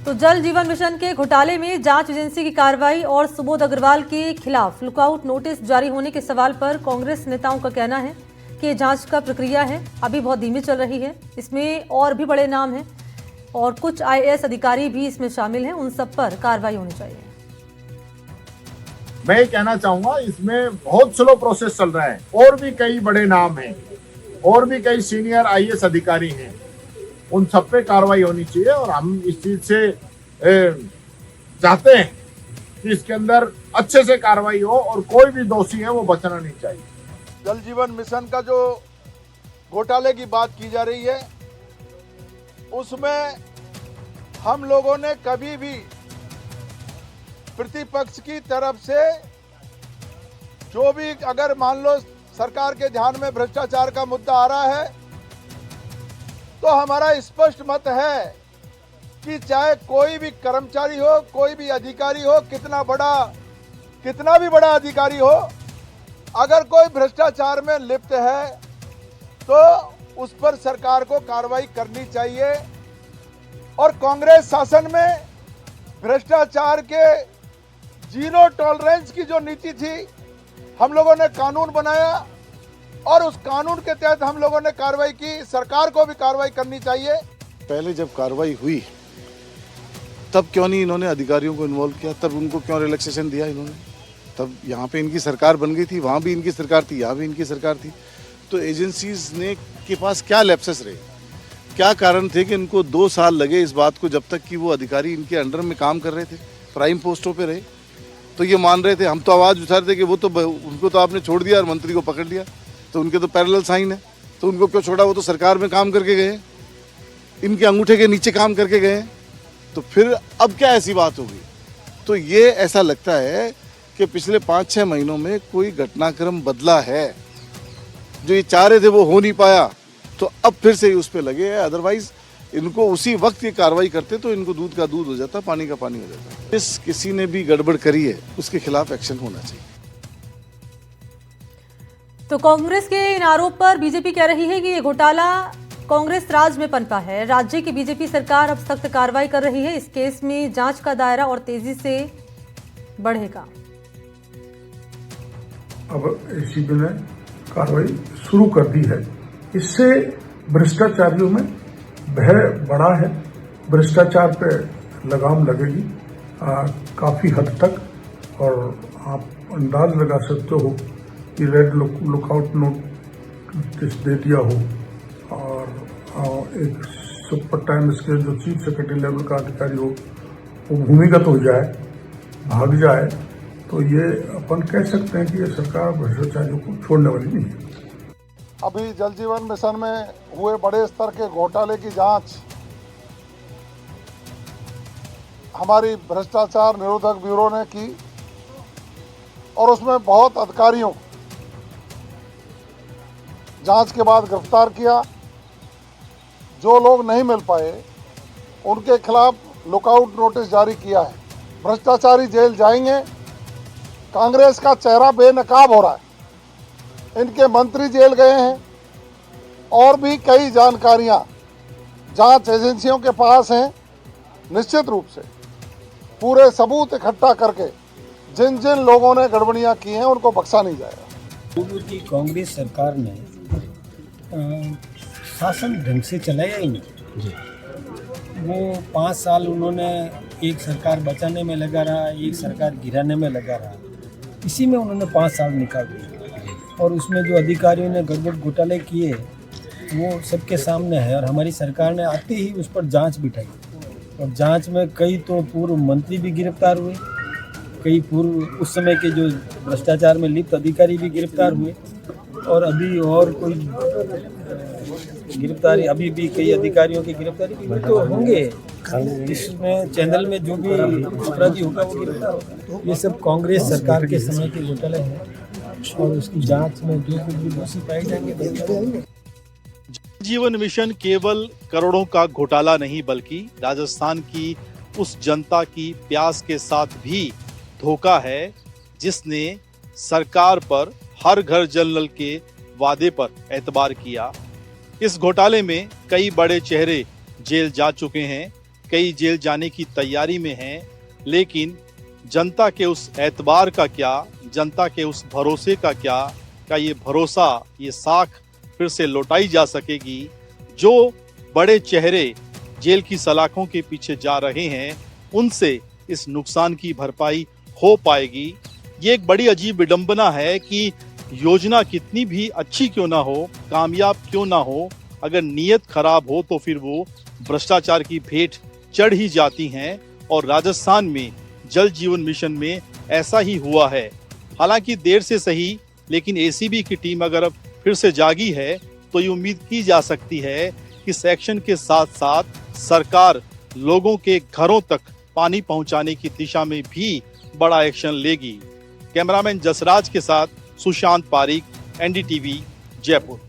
तो जल जीवन मिशन के घोटाले में जांच एजेंसी की कार्रवाई और सुबोध अग्रवाल के खिलाफ लुकआउट नोटिस जारी होने के सवाल पर कांग्रेस नेताओं का कहना है कि जांच का प्रक्रिया है अभी बहुत धीमी चल रही है। इसमें और भी बड़े नाम हैं और कुछ आईएएस अधिकारी भी इसमें शामिल हैं, उन सब पर कार्रवाई होनी चाहिए। मैं कहना चाहूंगा इसमें बहुत स्लो प्रोसेस चल रहा है। और भी कई बड़े नाम हैं और भी कई सीनियर आईएएस अधिकारी हैं, उन सब पे कार्रवाई होनी चाहिए। और हम इस चीज से चाहते हैं कि इसके अंदर अच्छे से कार्रवाई हो और कोई भी दोषी है वो बचना नहीं चाहिए। जल जीवन मिशन का जो घोटाले की बात की जा रही है उसमें हम लोगों ने कभी भी प्रतिपक्ष की तरफ से जो भी अगर मान लो सरकार के ध्यान में भ्रष्टाचार का मुद्दा आ रहा है तो हमारा स्पष्ट मत है कि चाहे कोई भी कर्मचारी हो, कोई भी अधिकारी हो, कितना भी बड़ा अधिकारी हो, अगर कोई भ्रष्टाचार में लिप्त है तो उस पर सरकार को कार्रवाई करनी चाहिए। और कांग्रेस शासन में भ्रष्टाचार के जीरो टॉलरेंस की जो नीति थी, हम लोगों ने कानून बनाया और उस कानून के तहत हम लोगों ने कार्रवाई की। सरकार को भी कार्रवाई करनी चाहिए। पहले जब कार्रवाई हुई तब क्यों नहीं इन्होंने अधिकारियों को इन्वॉल्व किया, तब उनको क्यों रिलैक्सेशन दिया इन्होंने? तब यहाँ पे इनकी सरकार बन गई थी, वहाँ भी इनकी सरकार थी, यहाँ भी इनकी सरकार थी। तो एजेंसीज ने के पास क्या लैप्सेस रहे, क्या कारण थे कि इनको 2 साल लगे इस बात को, जब तक कि वो अधिकारी इनके अंडर में काम कर रहे थे, प्राइम पोस्टों पे रहे। तो ये मान रहे थे, हम तो आवाज़ उठा रहे थे कि वो तो उनको तो आपने छोड़ दिया और मंत्री को पकड़ लिया, तो उनके तो पैरेलल साइन है, तो उनको क्यों छोड़ा? वो तो सरकार में काम करके गए, इनके अंगूठे के नीचे काम करके गए। तो फिर अब क्या ऐसी बात होगी? तो ये ऐसा लगता है कि पिछले 5-6 महीनों में कोई घटनाक्रम बदला है। जो ये चाह रहे थे वो हो नहीं पाया, तो अब फिर से उस पर लगे हैं। अदरवाइज इनको उसी वक्त ये कार्रवाई करते तो इनको दूध का दूध हो जाता, पानी का पानी हो जाता। जिस किसी ने भी गड़बड़ करी है उसके खिलाफ एक्शन होना चाहिए। तो कांग्रेस के इन आरोप पर बीजेपी कह रही है कि ये घोटाला कांग्रेस राज में पनपा है। राज्य की बीजेपी सरकार अब सख्त कार्रवाई कर रही है। इस केस में जांच का दायरा और तेजी से बढ़ेगा। अब एसीबी ने कार्रवाई शुरू कर दी है। इससे भ्रष्टाचारियों में भय बढ़ा है, भ्रष्टाचार पे लगाम लगेगी काफी हद तक। और आप अंदाज लगा सकते हो कि रेड लुकआउट नोटिस दे दिया हो और एक सुपर टाइम स्केल जो चीफ सेक्रेटरी लेवल का अधिकारी हो वो भूमिगत हो जाए, भाग जाए, तो ये अपन कह सकते हैं कि ये सरकार भ्रष्टाचारियों को छोड़ने वाली नहीं है। अभी जल जीवन मिशन में हुए बड़े स्तर के घोटाले की जांच हमारी भ्रष्टाचार निरोधक ब्यूरो ने की और उसमें बहुत अधिकारियों जांच के बाद गिरफ्तार किया। जो लोग नहीं मिल पाए उनके खिलाफ लुकआउट नोटिस जारी किया है। भ्रष्टाचारी जेल जाएंगे। कांग्रेस का चेहरा बेनकाब हो रहा है। इनके मंत्री जेल गए हैं और भी कई जानकारियां जांच एजेंसियों के पास हैं। निश्चित रूप से पूरे सबूत इकट्ठा करके जिन जिन लोगों ने गड़बड़ियां की हैं उनको बख्शा नहीं जाएगा। पूर्व की कांग्रेस सरकार ने शासन ढंग से चलाया ही नहीं जी। वो 5 साल उन्होंने एक सरकार बचाने में लगा रहा, एक सरकार गिराने में लगा रहा, इसी में उन्होंने 5 साल निकाल दिए। और उसमें जो अधिकारियों ने गड़बड़ घोटाले किए वो सबके सामने है। और हमारी सरकार ने आते ही उस पर जांच बिठाई और जांच में कई तो पूर्व मंत्री भी गिरफ्तार हुए, कई पूर्व उस समय के जो भ्रष्टाचार में लिप्त अधिकारी भी गिरफ्तार हुए और अभी और कोई गिरफ्तारी, अभी भी कई अधिकारियों की गिरफ्तारी भी तो होंगे। इसमें चैनल में जो भी अपराधी होगा वो गिरफ्तार होगा। ये सब कांग्रेस सरकार के समय के घोटाले हैं और उसकी जांच में जो कुछ भी दोषी पाए जाएंगे। जीवन मिशन केवल करोड़ों का घोटाला नहीं बल्कि राजस्थान की उस जनता की प्यास के साथ भी धोखा है जिसने सरकार पर हर घर जल नल के वादे पर एतबार किया। इस घोटाले में कई बड़े चेहरे जेल जा चुके हैं कई जेल जाने की तैयारी में हैं, लेकिन जनता के उस एतबार का क्या, जनता के उस भरोसे का क्या ये भरोसा, ये साख फिर से लौटाई जा सकेगी? जो बड़े चेहरे जेल की सलाखों के पीछे जा रहे हैं, उनसे इस नुकसान की भरपाई हो पाएगी? ये एक बड़ी अजीब विडंबना है कि योजना कितनी भी अच्छी क्यों ना हो, कामयाब क्यों ना हो, अगर नीयत खराब हो तो फिर वो भ्रष्टाचार की भेंट चढ़ ही जाती हैं। और राजस्थान में जल जीवन मिशन में ऐसा ही हुआ है। हालांकि देर से सही, लेकिन एसीबी की टीम अगर अब फिर से जागी है तो ये उम्मीद की जा सकती है कि इस एक्शन के साथ साथ सरकार लोगों के घरों तक पानी पहुंचाने की दिशा में भी बड़ा एक्शन लेगी। कैमरामैन जसराज के साथ सुशांत पारीक, एनडीटीवी, जयपुर।